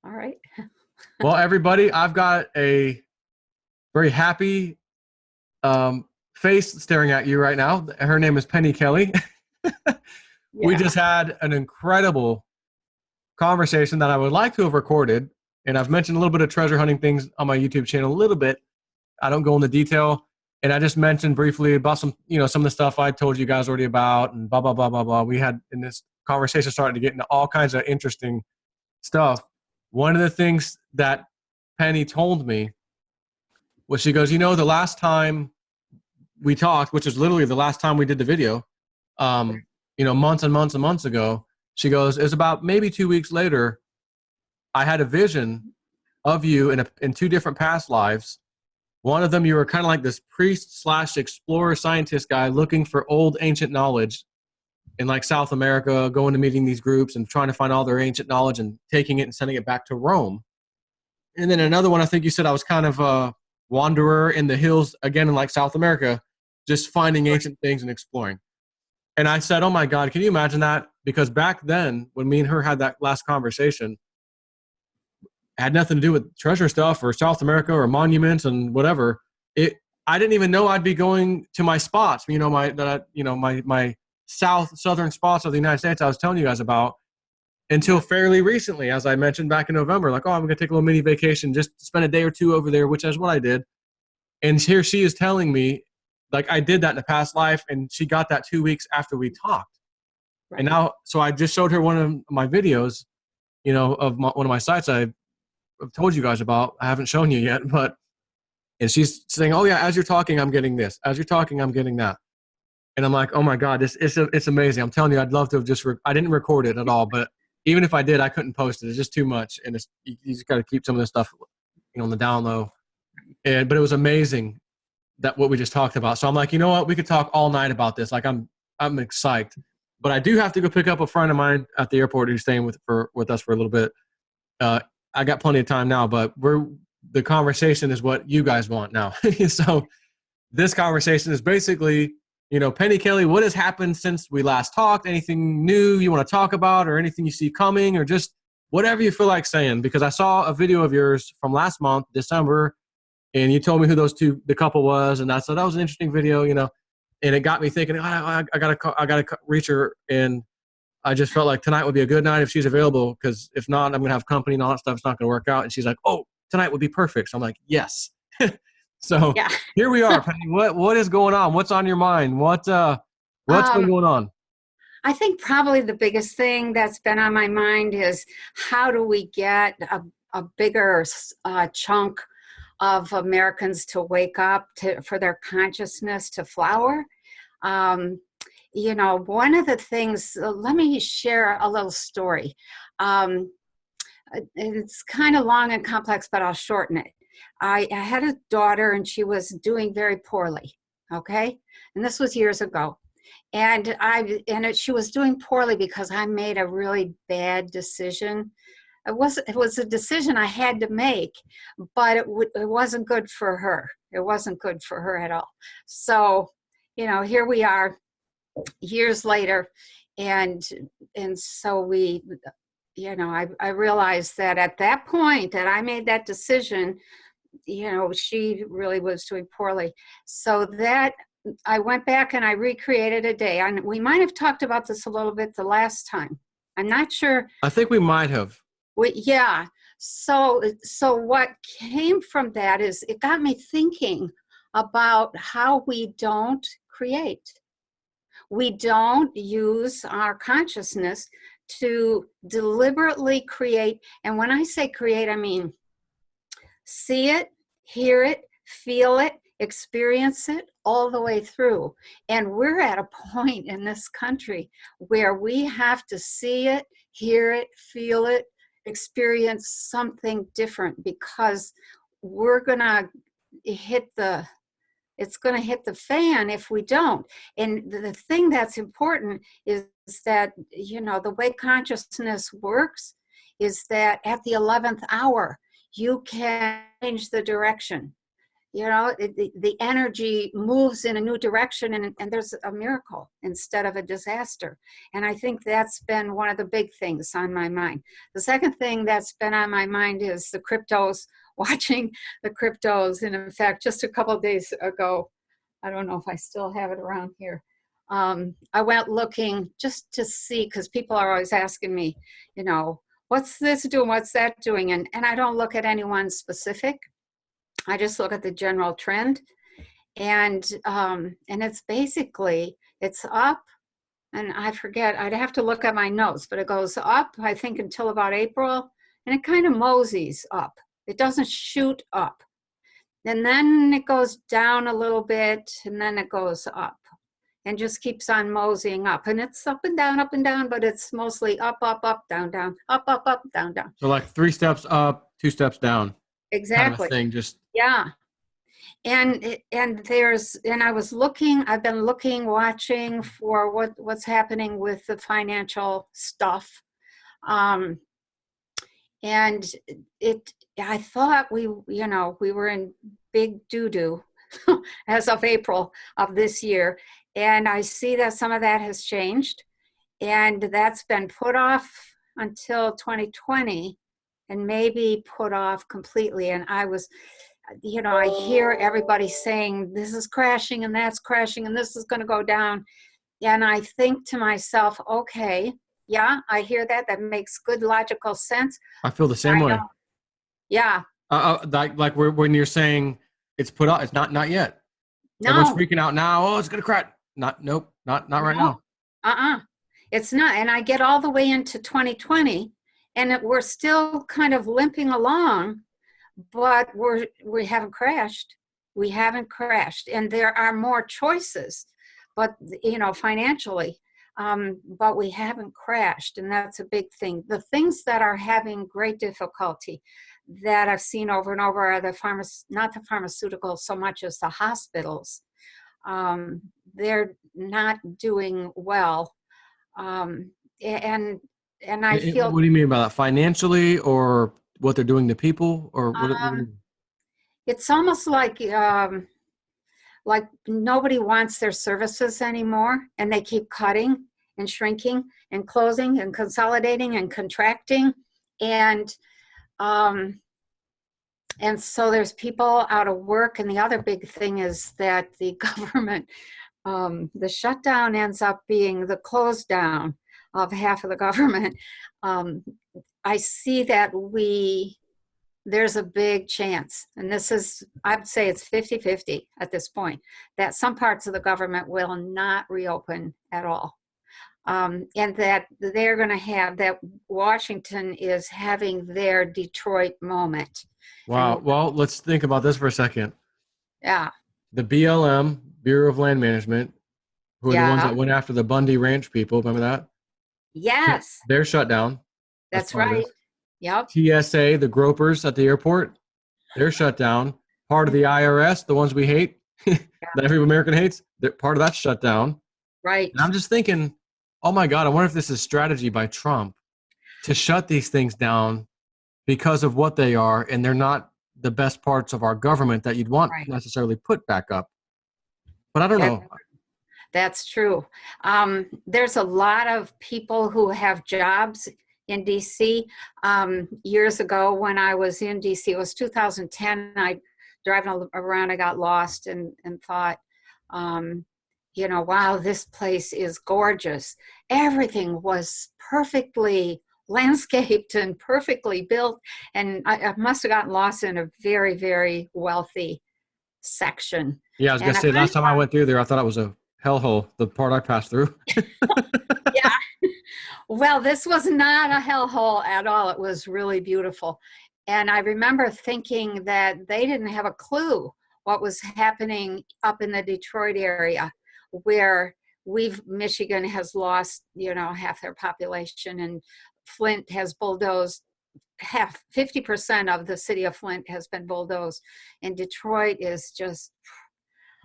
All right. Well, everybody, I've got a very happy face staring at you right now. Her name is Penny Kelly. We Yeah. just had an incredible conversation that I would like to have recorded. And I've mentioned a little bit of treasure hunting things on my YouTube channel, a little bit. I don't go into detail. And I just mentioned briefly about some of the stuff I told you guys already about and blah, blah, blah, blah, blah. We had in this conversation started to get into all kinds of interesting stuff. One of the things that Penny told me was she goes, the last time we talked, which is literally the last time we did the video, months and months and months ago, she goes, it's about maybe 2 weeks later, I had a vision of you in two different past lives. One of them, you were kind of like this priest / explorer scientist guy looking for old ancient knowledge in like South America, going to meeting these groups and trying to find all their ancient knowledge and taking it and sending it back to Rome. And then another one, I think you said I was kind of a wanderer in the hills, again, in like South America, just finding ancient things and exploring. And I said, oh my God, can you imagine that? Because back then, when me and her had that last conversation, it had nothing to do with treasure stuff or South America or monuments and whatever. I didn't even know I'd be going to my spots, my southern spots of the United States I was telling you guys about until fairly recently, as I mentioned back in November, like, oh, I'm going to take a little mini vacation, just spend a day or two over there, which is what I did. And here she is telling me, like, I did that in a past life, and she got that 2 weeks after we talked. Right. And now, so I just showed her one of my videos, of one of my sites I've told you guys about. I haven't shown you yet, and she's saying, oh yeah, as you're talking, I'm getting this. As you're talking, I'm getting that. And I'm like, oh my God, it's amazing. I'm telling you, I'd love to have I didn't record it at all, but even if I did, I couldn't post it. It's just too much. And you just got to keep some of this stuff, on the down low. But it was amazing that what we just talked about. So I'm like, you know what? We could talk all night about this. Like I'm excited, but I do have to go pick up a friend of mine at the airport who's staying with us for a little bit. I got plenty of time now, but the conversation is what you guys want now. So this conversation is basically, Penny Kelly, what has happened since we last talked? Anything new you want to talk about, or anything you see coming, or just whatever you feel like saying? Because I saw a video of yours from last month, December, and you told me who the couple was, and I thought that was an interesting video, and it got me thinking, I gotta reach her, and I just felt like tonight would be a good night if she's available, because if not, I'm gonna have company and all that stuff. It's not gonna work out. And she's like, oh, tonight would be perfect. So I'm like, yes. So yeah. Here we are, Penny. What is going on? What's on your mind? What's been going on? I think probably the biggest thing that's been on my mind is how do we get a bigger chunk of Americans to wake up for their consciousness to flower. One of the things, let me share a little story. It's kind of long and complex, but I'll shorten it. I had a daughter and she was doing very poorly, okay? And this was years ago. And she was doing poorly because I made a really bad decision. It was a decision I had to make, but it wasn't good for her. It wasn't good for her at all. So, here we are years later. And so we, I realized that at that point that I made that decision, she really was doing poorly. So that I went back and I recreated a day. And we might have talked about this a little bit the last time. I'm not sure. I think we might have. Yeah. So what came from that is it got me thinking about how we don't create. We don't use our consciousness to deliberately create. And when I say create, I mean see it, hear it, feel it, experience it all the way through. And we're at a point in this country where we have to see it, hear it, feel it, experience something different, because we're going to it's going to hit the fan if we don't. And the thing that's important is that, the way consciousness works is that at the 11th hour, you can change the direction. the energy moves in a new direction, and there's a miracle instead of a disaster. And I think that's been one of the big things on my mind. The second thing that's been on my mind is the cryptos, watching the cryptos. And in fact, just a couple of days ago, I don't know if I still have it around here. I went looking just to see, because people are always asking me, what's this doing? What's that doing? And I don't look at anyone specific. I just look at the general trend, and it's basically, it's up, and I forget, I'd have to look at my notes, but it goes up, I think, until about April, and it kind of moseys up. It doesn't shoot up. And then it goes down a little bit, and then it goes up, and just keeps on moseying up. And it's up and down, but it's mostly up, down, up, down. So like 3 steps up, 2 steps down. Exactly. Kind of a thing, just. Yeah. And I've been looking, watching for what's happening with the financial stuff. And I thought we were in big doo-doo as of April of this year. And I see that some of that has changed, and that's been put off until 2020, and maybe put off completely. And I hear everybody saying this is crashing and that's crashing and this is going to go down. And I think to myself, okay, yeah, I hear that. That makes good logical sense. I feel the same way. Yeah. Like when you're saying it's put off, it's not yet. No. Everyone's freaking out now. Oh, it's going to crash. Nope, not right now. It's not. And I get all the way into 2020, and we're still kind of limping along, but we haven't crashed. We haven't crashed, and there are more choices, but financially, but we haven't crashed, and that's a big thing. The things that are having great difficulty that I've seen over and over are not the pharmaceuticals so much as the hospitals. They're not doing well, and I feel. What do you mean by that? Financially, or what they're doing to people, or what? It's almost like nobody wants their services anymore, and they keep cutting and shrinking and closing and consolidating and contracting, and so there's people out of work. And the other big thing is that the government, the shutdown ends up being the close down of half of the government. I see that there's a big chance, and I'd say it's 50-50 at this point, that some parts of the government will not reopen at all. And that they're going to have, that Washington is having their Detroit moment. Wow. Well, let's think about this for a second. Yeah. The BLM, Bureau of Land Management, who are the ones that went after the Bundy Ranch people. Remember that? Yes. They're shut down. That's right. Yep. TSA, the gropers at the airport, they're shut down. Part of the IRS, the ones we hate, that every American hates, part of that's shut down. Right. And I'm just thinking, oh my God, I wonder if this is strategy by Trump to shut these things down because of what they are, and they're not the best parts of our government that you'd want necessarily put back up. But I don't know. That's true. There's a lot of people who have jobs in DC. Years ago when I was in DC, it was 2010, driving around, I got lost and thought, wow, this place is gorgeous. Everything was perfectly landscaped and perfectly built. And I must have gotten lost in a very, very wealthy section. Yeah, I was going to say, last time I went through there, I thought it was a hellhole, the part I passed through. Yeah. Well, this was not a hellhole at all. It was really beautiful. And I remember thinking that they didn't have a clue what was happening up in the Detroit area, where Michigan has lost, half their population, and Flint has bulldozed 50% of the city of Flint has been bulldozed, and Detroit is just,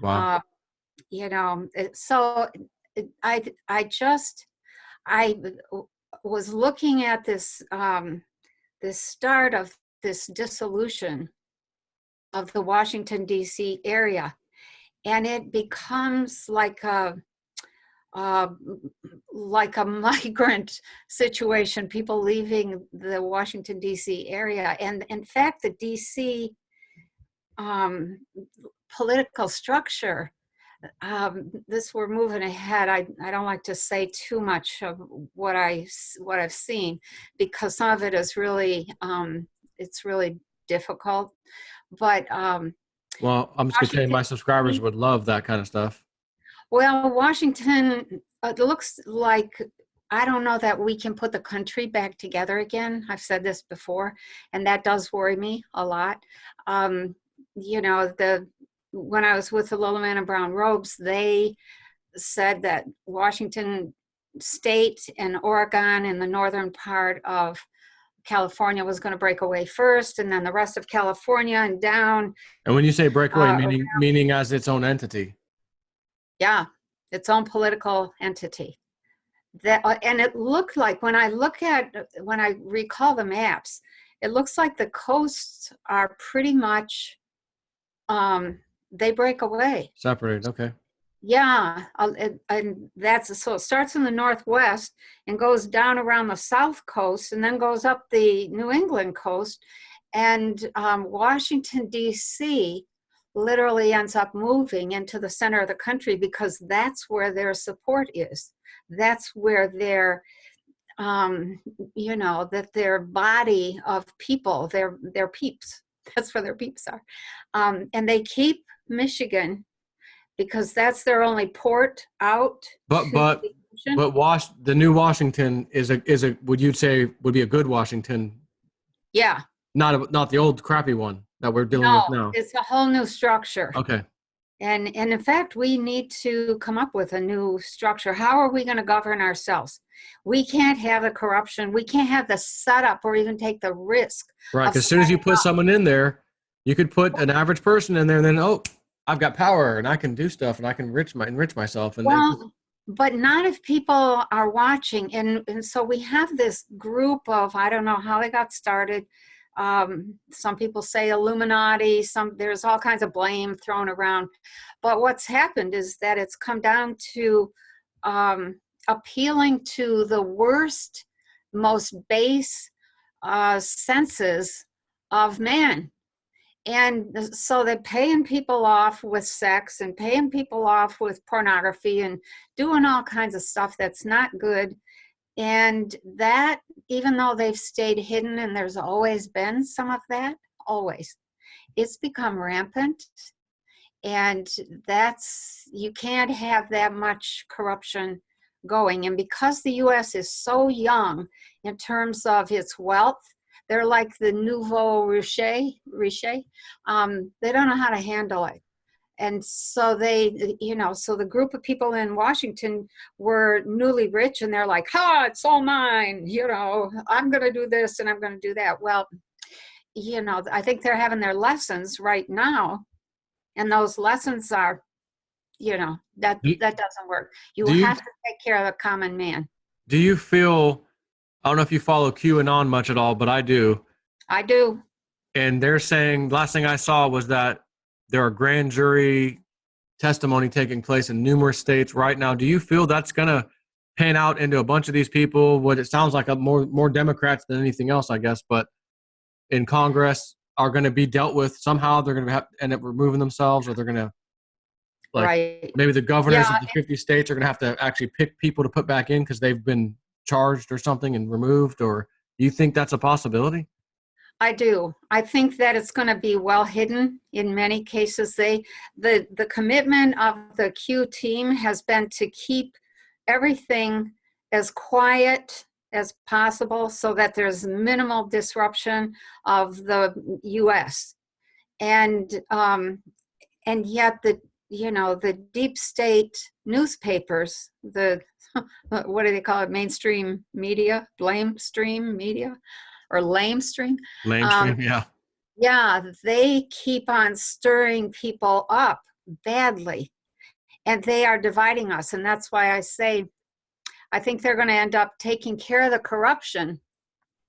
wow. So I was looking at this, this start of this dissolution of the Washington, D.C. area. And it becomes uh, like a migrant situation, people leaving the Washington, D.C. area. And in fact, the D.C. Political structure, this we're moving ahead. I don't like to say too much of what I've seen, because some of it is really it's really difficult. But Well, I'm just gonna tell you, Washington, my subscribers would love that kind of stuff. well, Washington, it looks like, I don't know that we can put the country back together again. I've said this before, and that does worry me a lot. You know, when I was with the Little Man in Brown Robes, they said that Washington State and Oregon and the northern part of California was going to break away first, and then the rest of California and down. And when you say breakaway, uh, meaning as its own entity. yeah, its own political entity. That and it looked like, when I recall the maps, it looks like the coasts are pretty much they break away. Separated, okay. Yeah, and that's so it starts in the northwest and goes down around the south coast and then goes up the New England coast, and Washington, D.C. literally ends up moving into the center of the country, because that's where their support is. That's where their you know, that their body of people, their peeps, that's where their peeps are. And they keep Michigan because that's their only port out But to but the ocean. the new Washington is a would you say would be a good Washington, Yeah, not the old crappy one that we're dealing no, with now. it's a whole new structure. Okay. And in fact, we need to come up with a new structure. How are we going to govern ourselves? We can't have the corruption. We can't have the setup or even take the risk Right. of Because as soon as you setting put up. someone in there, you could put an average person in there, and then I've got power and I can do stuff and I can enrich myself. And then Well, but not if people are watching. And so we have this group of, I don't know how they got started. Some people say Illuminati, there's all kinds of blame thrown around. But what's happened is that it's come down to appealing to the worst, most base senses of man. And so they're paying people off with sex and paying people off with pornography and doing all kinds of stuff that's not good. And that, even though they've stayed hidden and there's always been some of that, always, it's become rampant. And you can't have that much corruption going. And because the US is so young in terms of its wealth, they're like the nouveau riche. They don't know how to handle it. And so so the group of people in Washington were newly rich, and they're like, it's all mine. I'm going to do this and I'm going to do that. Well, I think they're having their lessons right now. And those lessons are, that doesn't work. You do you have to take care of the common man. do you feel? I don't know if you follow QAnon much at all, but I do. I do. And they're saying, last thing I saw was that there are grand jury testimony taking place in numerous states right now. Do you feel that's going to pan out into a bunch of these people? What it sounds like more Democrats than anything else, I guess, but in Congress are going to be dealt with somehow. They're going to end up removing themselves, or they're going to, Right. maybe the governors of the 50 states are going to have to actually pick people to put back in because they've been charged or something and removed. Or do you think that's a possibility? I do. I think that it's going to be well hidden in many cases. The commitment of the Q team has been to keep everything as quiet as possible so that there's minimal disruption of the U.S. And yet the deep state newspapers, what do they call it? Mainstream media, lamestream media, or lamestream. Lamestream, yeah. Yeah, they keep on stirring people up badly, and they are dividing us. And that's why I say, I think they're going to end up taking care of the corruption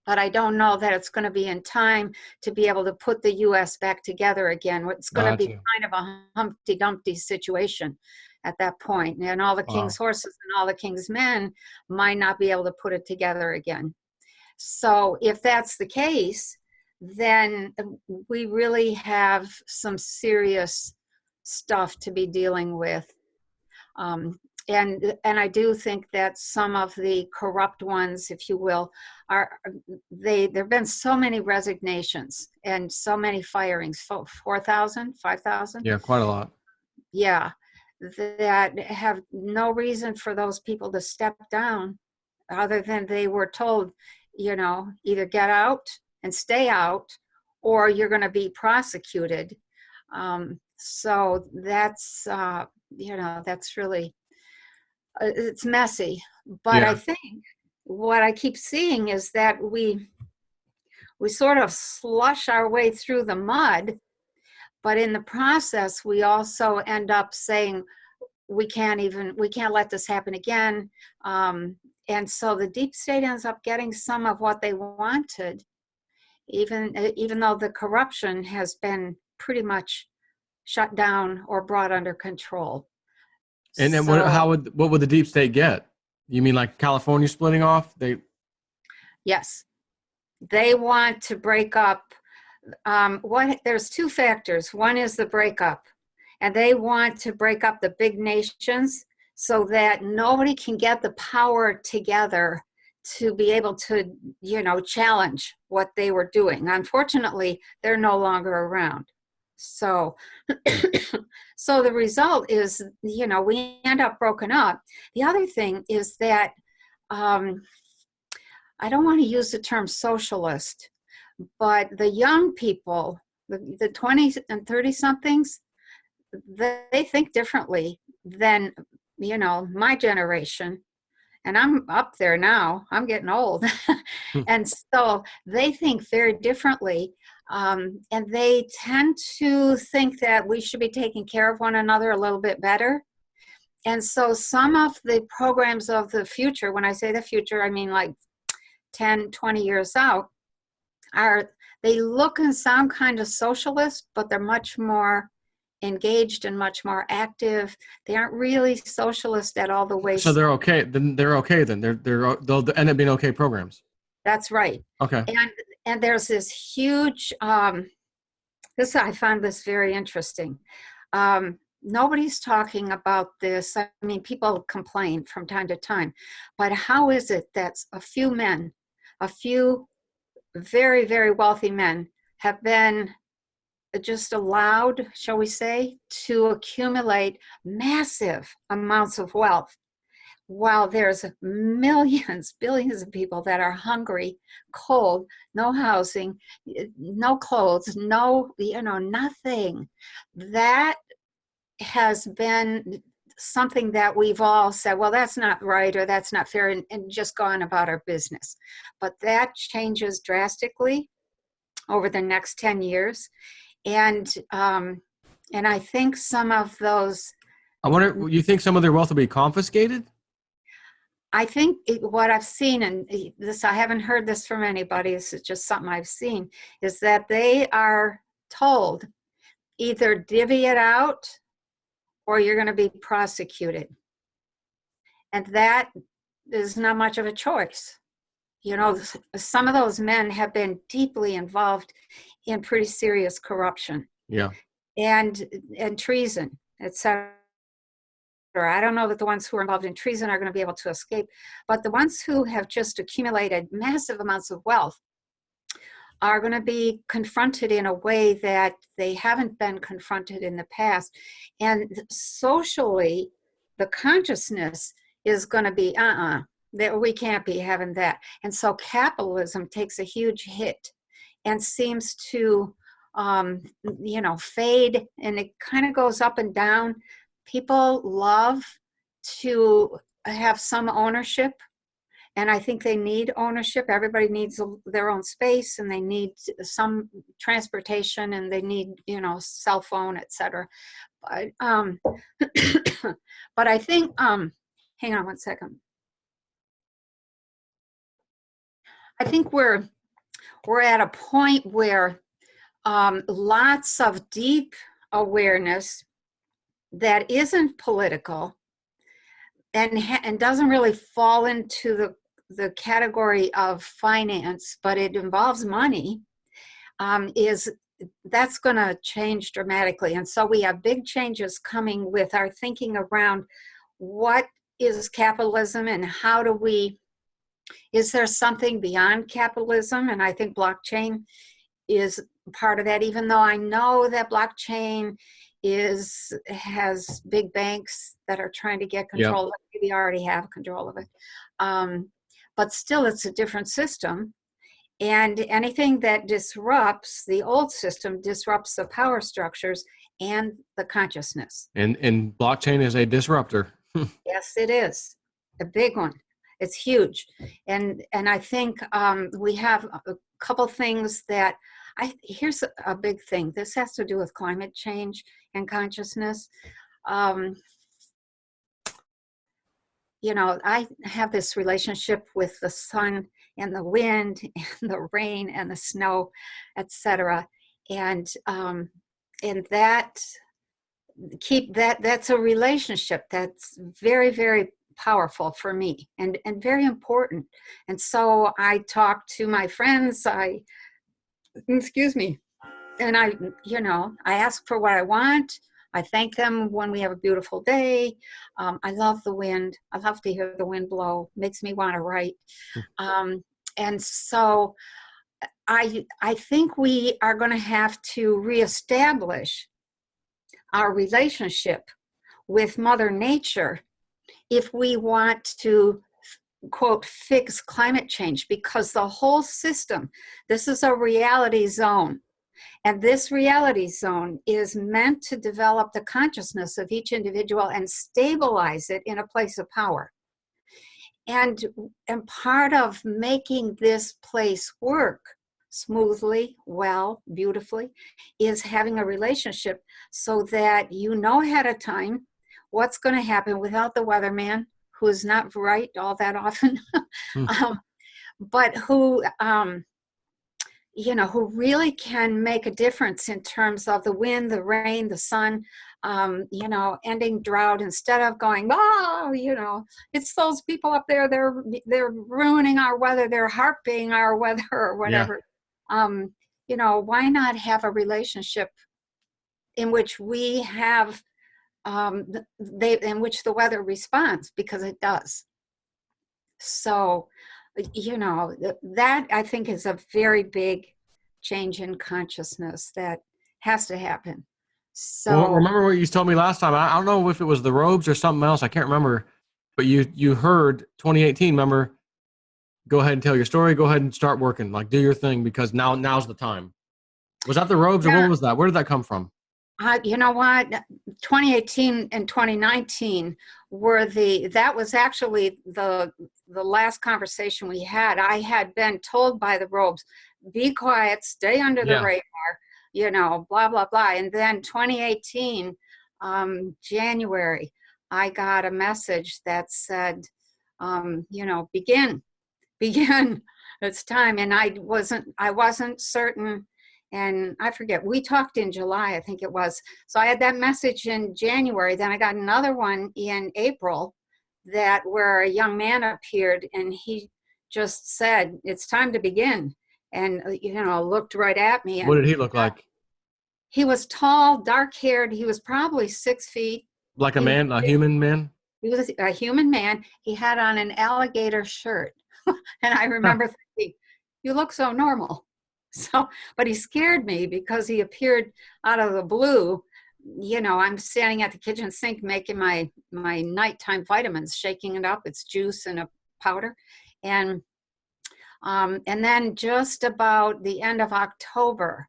but I don't know that it's going to be in time to be able to put the U.S. back together again. It's going to be Gotcha. kind of a Humpty Dumpty situation at that point, and all the king's Wow. horses and all the king's men might not be able to put it together again. So if that's the case, then we really have some serious stuff to be dealing with. And I do think that some of the corrupt ones, if you will, there've been so many resignations and so many firings, 4,000, 5,000, Yeah, quite a lot. yeah, that have no reason for those people to step down other than they were told, either get out and stay out, or you're going to be prosecuted. So that's really, it's messy. But I Yeah. think what I keep seeing is that we sort of slush our way through the mud, but in the process, we also end up saying, we can't let this happen again. And so the deep state ends up getting some of what they wanted, even though the corruption has been pretty much shut down or brought under control. And then So what would the deep state get? You mean like California splitting off? yes, they want to break up. There's two factors. One is the breakup, and they want to break up the big nations so that nobody can get the power together to be able to, challenge what they were doing. Unfortunately, they're no longer around. So, so the result is, we end up broken up. The other thing is that I don't want to use the term socialist, but the young people, the 20 and 30 somethings, they think differently than, my generation. And I'm up there now, I'm getting old. And so they think very differently. And they tend to think that we should be taking care of one another a little bit better. And so some of the programs of the future, when I say the future, I mean like 10, 20 years out, they look and sound kind of socialist, but they're much more engaged and much more active. They aren't really socialist at all the way. So they're okay. Then they're okay. Then they'll end up being okay programs. That's right. Okay. And there's this huge. I found this very interesting. Nobody's talking about this. I mean, people complain from time to time, but how is it that a few very, very wealthy men have been just allowed, shall we say, to accumulate massive amounts of wealth, while there's millions, billions of people that are hungry, cold, no housing, no clothes, nothing. That has been something that we've all said, well, that's not right, or that's not fair, and just gone about our business. But that changes drastically over the next 10 years. And I think some of those. I wonder, you think some of their wealth will be confiscated? I think what I've seen, and this, I haven't heard this from anybody, this is just something I've seen, is that they are told either divvy it out or you're going to be prosecuted. And that is not much of a choice. Some of those men have been deeply involved in pretty serious corruption. Yeah. And treason, etc. I don't know that the ones who are involved in treason are going to be able to escape, but the ones who have just accumulated massive amounts of wealth are going to be confronted in a way that they haven't been confronted in the past. And socially, the consciousness is going to be, that we can't be having that. And so capitalism takes a huge hit and seems to, fade, and it kind of goes up and down. People love to have some ownership, and I think they need ownership. Everybody needs their own space, and they need some transportation, and they need, cell phone, etc. But but I think, hang on one second. I think we're at a point where lots of deep awareness that isn't political and doesn't really fall into the category of finance, but it involves money, that's going to change dramatically. And so we have big changes coming with our thinking around what is capitalism and how do we, is there something beyond capitalism? And I think blockchain is part of that, even though I know that blockchain has big banks that are trying to get control of it. Maybe already have control of it. But still, it's a different system. And anything that disrupts the old system disrupts the power structures and the consciousness. And blockchain is a disruptor. Yes, it is. A big one. It's huge. And I think we have a couple things that here's a big thing. This has to do with climate change and consciousness. You know, I have this relationship with the sun and the wind and the rain and the snow, etc. And that's a relationship that's very, very powerful for me and very important. And so I talk to my friends, excuse me, and I ask for what I want. I thank them when we have a beautiful day. I love the wind. I love to hear the wind blow. Makes me want to write. And so I think we are going to have to reestablish our relationship with Mother Nature if we want to, quote, fix climate change, because the whole system, this is a reality zone. And this reality zone is meant to develop the consciousness of each individual and stabilize it in a place of power. And part of making this place work smoothly, well, beautifully, is having a relationship so that you know ahead of time what's going to happen without the weatherman, who is not right all that often, but who really can make a difference in terms of the wind, the rain, the sun, ending drought, instead of going, it's those people up there, they're ruining our weather, they're harping our weather or whatever. Yeah. Why not have a relationship in which we have, in which the weather responds, because it does. So, that I think is a very big change in consciousness that has to happen. So, well, remember what you told me last time? I don't know if it was the robes or something else. I can't remember. But you heard 2018. Remember, go ahead and tell your story. Go ahead and start working. Like, do your thing, because now's the time. Was that the robes, or what was that? Where did that come from? You know what? 2018 and 2019 that was actually the last conversation we had. I had been told by the robes, be quiet, stay under the radar, blah, blah, blah. And then 2018, January, I got a message that said, begin, it's time. And I wasn't certain. And I forget, we talked in July, I think it was. So I had that message in January. Then I got another one in April where a young man appeared, and he just said, it's time to begin. And, looked right at me. What did he look like? He was tall, dark haired. He was probably 6 feet. Like a human man? He was a human man. He had on an alligator shirt. And I remember thinking, you look so normal. So, but he scared me because he appeared out of the blue. I'm standing at the kitchen sink making my nighttime vitamins, shaking it up. It's juice and a powder. And then just about the end of October,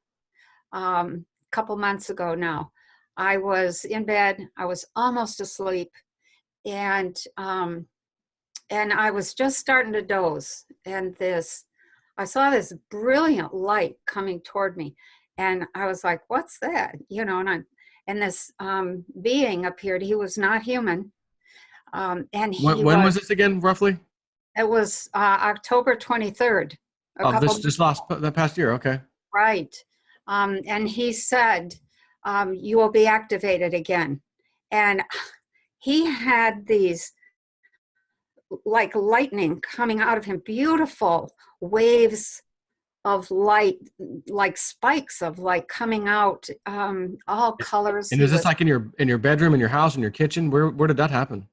a couple months ago now, I was in bed. I was almost asleep. And I was just starting to doze. And I saw this brilliant light coming toward me, and I was like, what's that? And this being appeared. He was not human. And when was this again, roughly? It was October 23rd. a Of couple, the past year. Okay. right. And he said, you will be activated again. And he had these like lightning coming out of him, beautiful waves of light, like spikes of light coming out, all colors. And He is this was, like in your bedroom, in your house, in your kitchen? Where did that happen?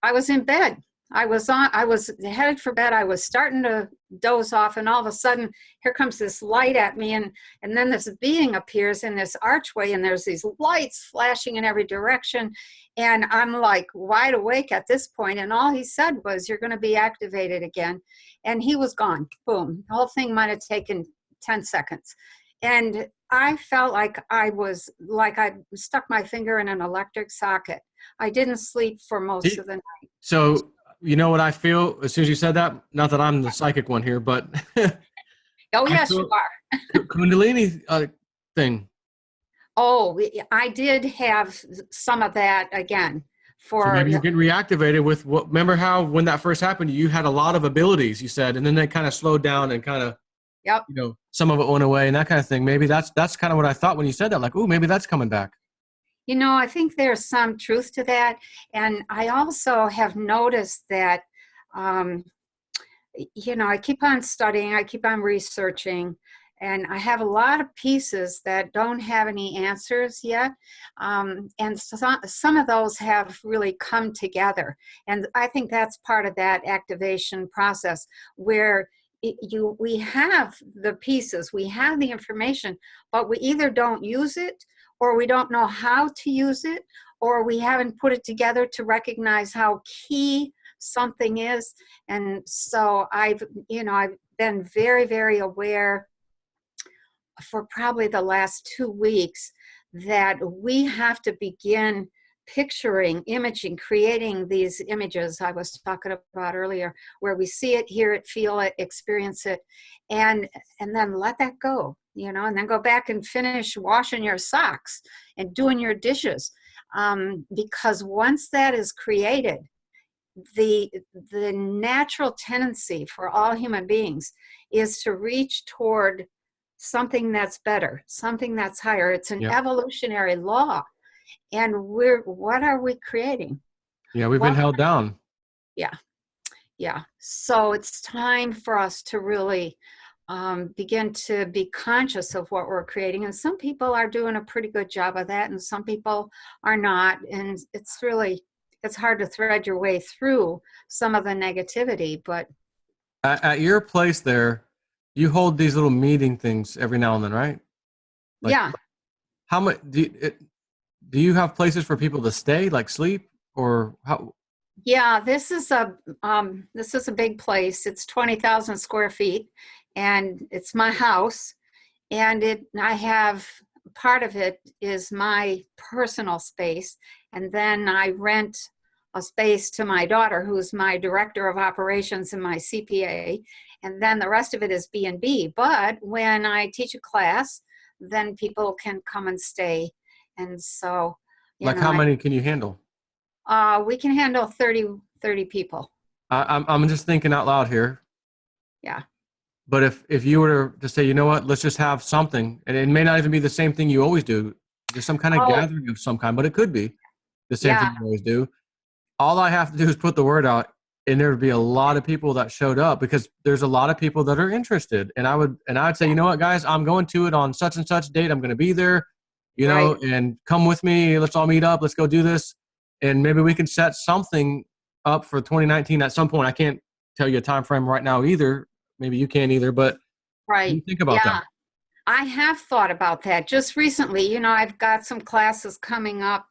I was in bed. I was headed for bed. I was starting to doze off, and all of a sudden, here comes this light at me, and then this being appears in this archway, and there's these lights flashing in every direction, and I'm like wide awake at this point, and all he said was, "You're going to be activated again," and he was gone. Boom. The whole thing might have taken 10 seconds, and I felt like I stuck my finger in an electric socket. I didn't sleep for most He- of the night. So you know what I feel as soon as you said that? Not that I'm the psychic one here, but Oh, I yes, you feel are. Kundalini thing. Oh, I did have some of that again So for, maybe you're getting reactivated with what? Remember how when that first happened, you had a lot of abilities. You said, and then they kind of slowed down and kind of, yep. some of it went away and that kind of thing. Maybe that's kind of what I thought when you said that. Like, oh, maybe that's coming back. I think there's some truth to that. And I also have noticed that, um, I keep on studying, I keep on researching, and I have a lot of pieces that don't have any answers yet. And some of those have really come together. And I think that's part of that activation process where we have the pieces, we have the information, but we either don't use it or we don't know how to use it, or we haven't put it together to recognize how key something is. And so I've been very, very aware for probably the last 2 weeks that we have to begin picturing, imaging, creating these images I was talking about earlier, where we see it, hear it, feel it, experience it, and then let that go, and then go back and finish washing your socks and doing your dishes. Because once that is created, the natural tendency for all human beings is to reach toward something that's better, something that's higher. It's an Yeah. evolutionary law. And what are we creating? Yeah. We've been held down. Yeah. Yeah. So it's time for us to really begin to be conscious of what we're creating. And some people are doing a pretty good job of that, and some people are not. And it's hard to thread your way through some of the negativity, but At your place there, you hold these little meeting things every now and then, right? Like, yeah. how much do you have places for people to stay, like sleep, or how? Yeah, this is a big place. It's 20,000 square feet, and it's my house. And I have part of it is my personal space, and then I rent a space to my daughter, who's my director of operations and my CPA, and then the rest of it is B&B. But when I teach a class, then people can come and stay, and so Like, how many can you handle? we can handle 30 people. I'm just thinking out loud here. Yeah. But if you were to say, you know what, let's just have something, and it may not even be the same thing you always do, just some kind of Oh, gathering of some kind, but it could be the same yeah. thing you always do. All I have to do is put the word out, and there would be a lot of people that showed up because there's a lot of people that are interested. And I'd say, you know what, guys, I'm going to it on such and such date. I'm going to be there, Right. and come with me. Let's all meet up. Let's go do this. And maybe we can set something up for 2019 at some point. I can't tell you a time frame right now either. Maybe you can't either, but what do Right. you think about Yeah. that? I have thought about that just recently. I've got some classes coming up.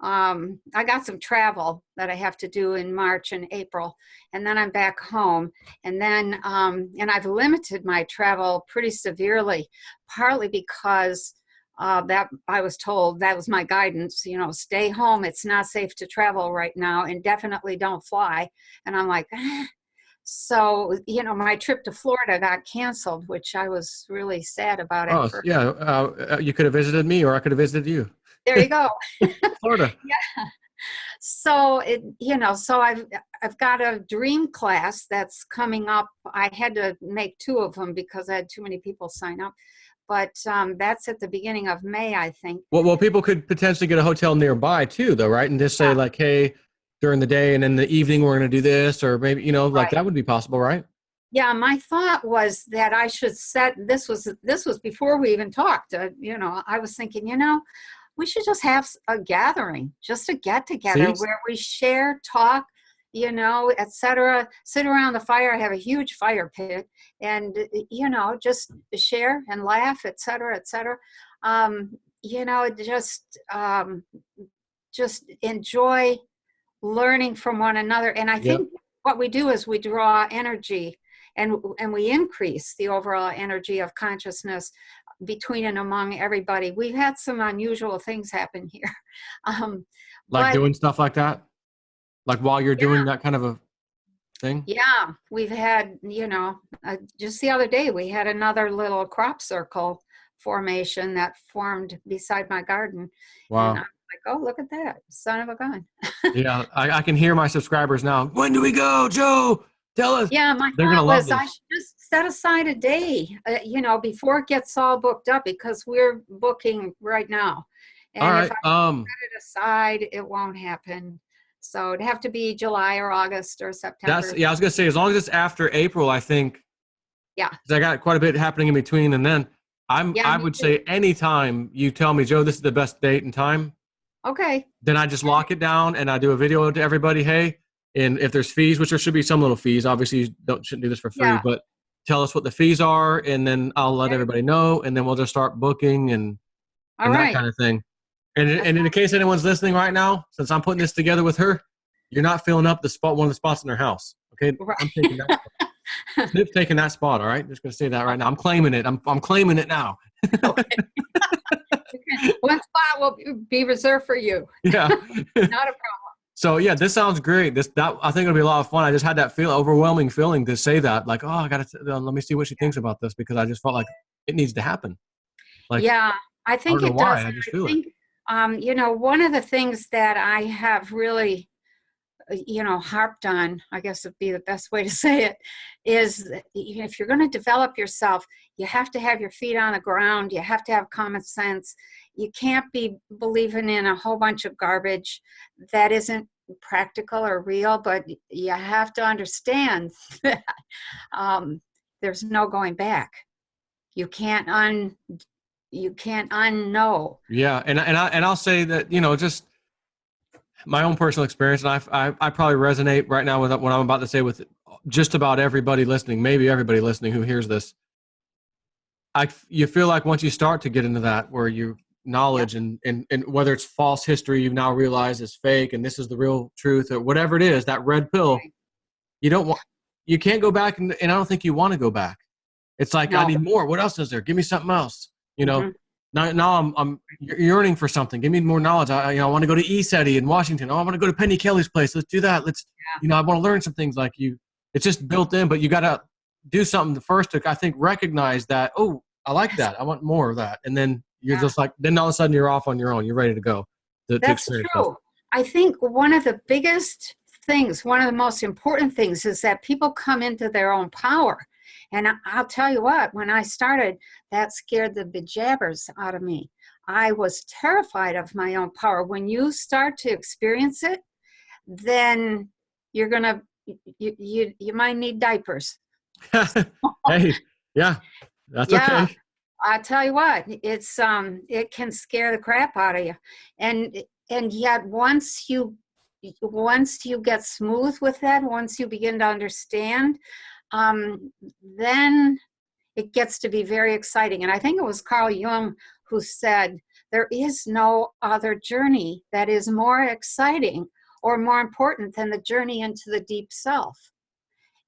I got some travel that I have to do in March and April, and then I'm back home. And then, and I've limited my travel pretty severely, partly because that I was told that was my guidance, stay home. It's not safe to travel right now, and definitely don't fly. And I'm like, So, my trip to Florida got canceled, which I was really sad about at Oh, first. yeah. You could have visited me, or I could have visited you. There you go. Florida. Yeah. So so I've got a dream class that's coming up. I had to make two of them because I had too many people sign up. But that's at the beginning of May, I think. Well, people could potentially get a hotel nearby too, though, right? And just say Yeah, like, hey, during the day and in the evening we're going to do this, or maybe like right. that would be possible, right? Yeah, my thought was that I should set this was before we even talked. I was thinking, we should just have a gathering, just a get together See, where we share, talk, etc. Sit around the fire, have a huge fire pit, and just share and laugh, etc., etc. Um, you know, just enjoy learning from one another. And I yep. think what we do is we draw energy and we increase the overall energy of consciousness between and among everybody. We've had some unusual things happen here. Um, Like but doing stuff like that, like while you're doing that kind of a thing. yeah, we've had, just the other day, we had another little crop circle formation that formed beside my garden. And I'm Wow. like, oh, look at that, son of a gun. Yeah, I can hear my subscribers now. When do we go, Joe? Tell us. Yeah, my They're gonna thought love was I this. should just set aside a day, before it gets all booked up because we're booking right now. All And if right. I set it aside, it won't happen. So it'd have to be July or August or That's September. yeah. I was gonna say as long as it's after April, I think Yeah, 'cause I got quite a bit happening in between, and then yeah, I me would too. say anytime you tell me, Joe, this is the best date and time, Okay, then I just lock it down and I do a video to everybody. Hey, and if there's fees, which there should be some little fees, obviously you shouldn't do this for free, yeah, but tell us what the fees are, and then I'll let okay. everybody know, and then we'll just start booking All and that right. kind of thing. And That's in case anyone's listening right now, since I'm putting this together with her, you're not filling up one of the spots in her house. Okay, right. I'm taking that. Snip's taking that spot. All right, just gonna say that right now. I'm claiming it. I'm claiming it now. Okay. One spot will be reserved for you. Yeah. Not a So yeah, this sounds great. That I think it'll be a lot of fun. I just had that overwhelming feeling to say that, like, oh, I gotta let me see what she thinks about this because I just felt like it needs to happen. Like Yeah, I I don't think know it does. why, I And just I feel it. think, one of the things that I have really, harped on, I guess would be the best way to say it, is that, if you're going to develop yourself, you have to have your feet on the ground. You have to have common sense. You can't be believing in a whole bunch of garbage that isn't practical or real, but you have to understand that um, there's no going back. You can't unknow. Yeah, and I'll say that just my own personal experience, and I probably resonate right now with what I'm about to say with just about everybody listening, maybe everybody listening who hears this. You feel like once you start to get into that, where you Yep. knowledge and whether it's false history you've now realized is fake, and this is the real truth, or whatever it is, that red pill, Right. you don't want, you can't go back, and I don't think you want to go back. It's like I No. need more. What else is there? Give me something else. You know, Hmm. now I'm yearning for something. Give me more knowledge. I want to go to ESETI in Washington. Oh, I want to go to Penny Kelly's place. Let's do that. I want to learn some things like you. It's just built in, but you got to do something first to, I think, recognize that, oh, I like That's, that. I want more of that. And then you're yeah, just like, then all of a sudden you're off on your own. You're ready to go to that's experience stuff. true. I think one of the biggest things, one of the most important things is that people come into their own power. And I'll tell you what, when I started, that scared the bejabbers out of me. I was terrified of my own power. When you start to experience it, then you're gonna you might need diapers. Hey, yeah, that's Yeah, okay. I tell you what, it can scare the crap out of you. And yet once you get smooth with that, once you begin to understand, then it gets to be very exciting. And I think it was Carl Jung who said there is no other journey that is more exciting or more important than the journey into the deep self.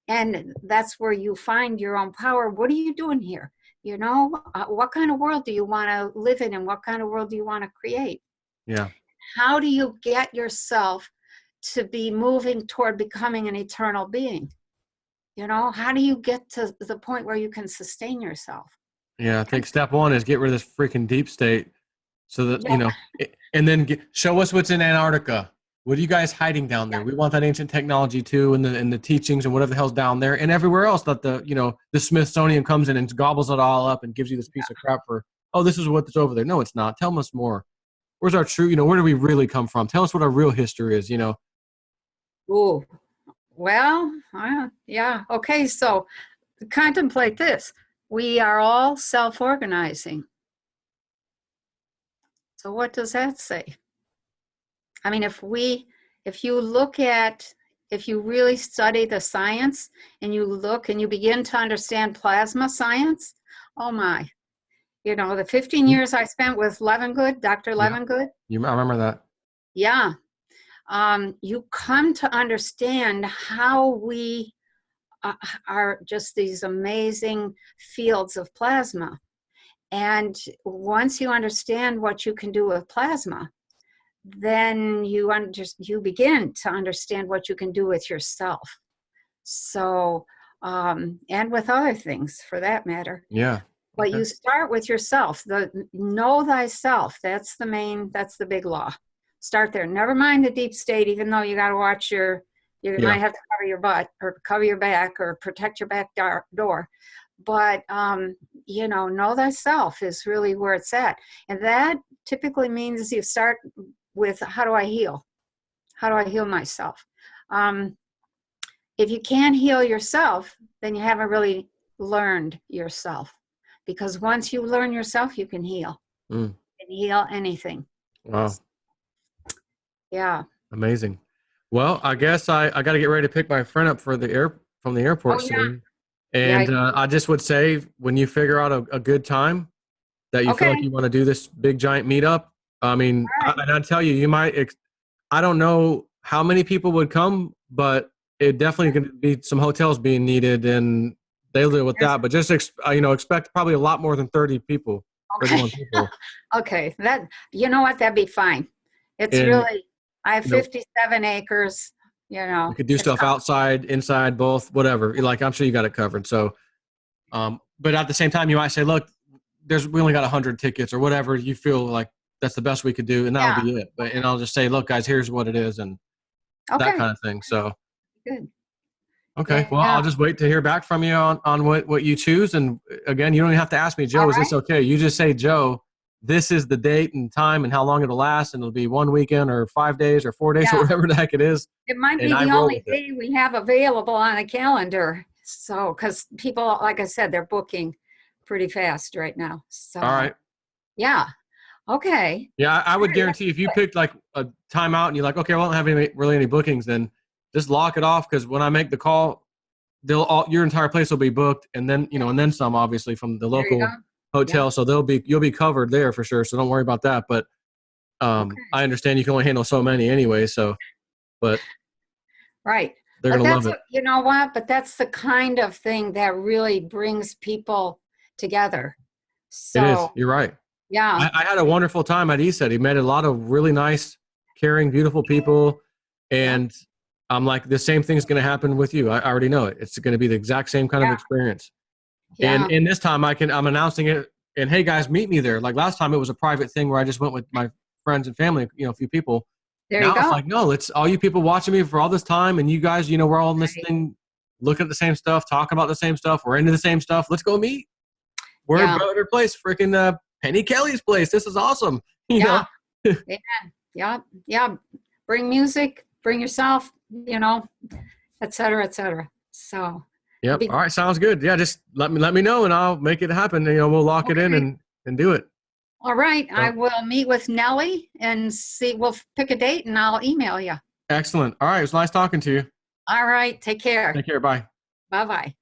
And that's where you find your own power. What are you doing here? What kind of world do you want to live in, and what kind of world do you want to create? Yeah. How do you get yourself to be moving toward becoming an eternal being? How do you get to the point where you can sustain yourself? Yeah. I think step one is get rid of this freaking deep state so that, Yeah, and then show us what's in Antarctica. what are you guys hiding down there? We want that ancient technology too, and the teachings and whatever the hell's down there, and everywhere else that the Smithsonian comes in and gobbles it all up and gives you this piece of crap for, oh, this is what's over there. No, it's not. Tell us more. Where's our true? Where do we really come from? Tell us what our real history is. Ooh, well, yeah. Okay, so contemplate this. We are all self-organizing. So what does that say? I mean, if you really study the science and you look and you begin to understand plasma science, oh my, the 15 years I spent with Levengood, Dr. Levengood. I remember that. Yeah. You come to understand how we are just these amazing fields of plasma. And once you understand what you can do with plasma, then you begin to understand what you can do with yourself. So, and with other things for that matter. Yeah. But you start with yourself. Know thyself. That's the big law. Start there. Never mind the deep state, even though you got to watch you might have to cover your butt or cover your back or protect your back door. But, know thyself is really where it's at. And that typically means you start with, how do I heal? How do I heal myself? If you can't heal yourself, then you haven't really learned yourself. Because once you learn yourself, you can heal. You can heal anything. Wow. Yeah. Amazing. Well, I guess I got to get ready to pick my friend up from the airport soon. And I just would say, when you figure out a good time that you feel like you want to do this big giant meetup, I mean, and I tell you, I don't know how many people would come, but it definitely going to be some hotels being needed, and they'll deal with that. But just expect probably a lot more than 30 people. Okay. 31 people. Okay. That'd be fine. It's really, I have 57 acres. You could do stuff outside, inside, both, whatever. Like, I'm sure you got it covered. So, but at the same time, you might say, look, we only got 100 tickets or whatever. You feel like that's the best we could do, and that'll be it. And I'll just say, look, guys, here's what it is, and that kind of thing. So, good. Okay. Yeah. Well, I'll just wait to hear back from you on what you choose. And again, you don't even have to ask me, Joe, is this okay? You just say, Joe, this is the date and time and how long it'll last. And it'll be 1 weekend or 5 days or 4 days or whatever the heck it is. It might be the only day we have available on a calendar. So, because people, like I said, they're booking pretty fast right now. So, all right. Yeah. Okay. Yeah, I would guarantee if you picked like a timeout and you're like, okay, well, I don't have any bookings, then just lock it off, because when I make the call, your entire place will be booked, and then and then some, obviously, from the local hotel. So you'll be covered there for sure. So don't worry about that. But I understand you can only handle so many anyway. So, but right, they're gonna love it. You know what? But that's the kind of thing that really brings people together. So it is. You're right. Yeah, I had a wonderful time at ESET. He met a lot of really nice, caring, beautiful people, and I'm like, the same thing's going to happen with you. I already know it. It's going to be the exact same kind of experience. Yeah. And this time I'm announcing it, and hey guys, meet me there. Like last time it was a private thing where I just went with my friends and family, a few people. There now you go. It's like, no, it's all you people watching me for all this time, and you guys, we're all in this thing, looking at the same stuff, talking about the same stuff. We're into the same stuff. Let's go meet. We're at Better Place, freaking Penny Kelly's place. This is awesome. You know? Yeah. Bring music, bring yourself, et cetera. So. Yep. All right. Sounds good. Yeah. Just let me know, and I'll make it happen. We'll lock it in and do it. All right. So, I will meet with Nellie and we'll pick a date, and I'll email you. Excellent. All right. It was nice talking to you. All right. Take care. Take care. Bye. Bye-bye.